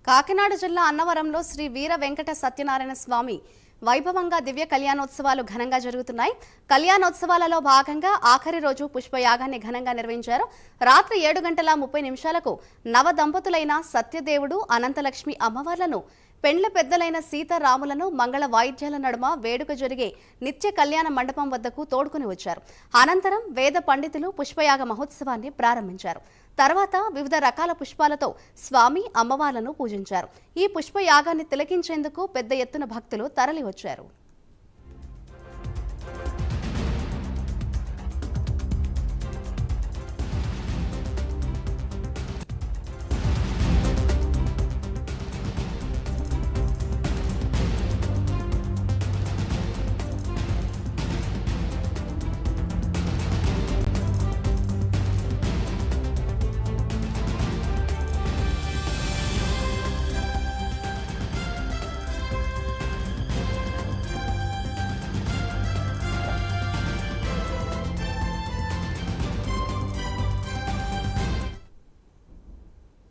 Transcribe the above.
కాకినాడ జిల్లా అన్నవరంలో శ్రీ వీర వెంకట సత్యనారాయణ స్వామి వైభవంగా దివ్య కళ్యాణోత్సవాలు ఘనంగా జరుగుతున్నాయి. కళ్యాణోత్సవాలలో భాగంగా ఆఖరి రోజు పుష్పయాగాన్ని ఘనంగా నిర్వహించారు. రాత్రి 7:30 నవ దంపతులైన సత్యదేవుడు, అనంతలక్ష్మి అమ్మవార్లను, పెండ్ల పెద్దలైన సీతారాములను మంగళ వాయిద్యాల నడుమ వేడుక జరిగే నిత్య కళ్యాణ మండపం వద్దకు తోడుకుని వచ్చారు. అనంతరం వేద పండితులు పుష్పయాగ మహోత్సవాన్ని ప్రారంభించారు. తర్వాత వివిధ రకాల పుష్పాలతో స్వామి, అమ్మవార్లను పూజించారు. ఈ పుష్పయాగాన్ని తిలకించేందుకు పెద్ద ఎత్తున భక్తులు తరలివచ్చారు.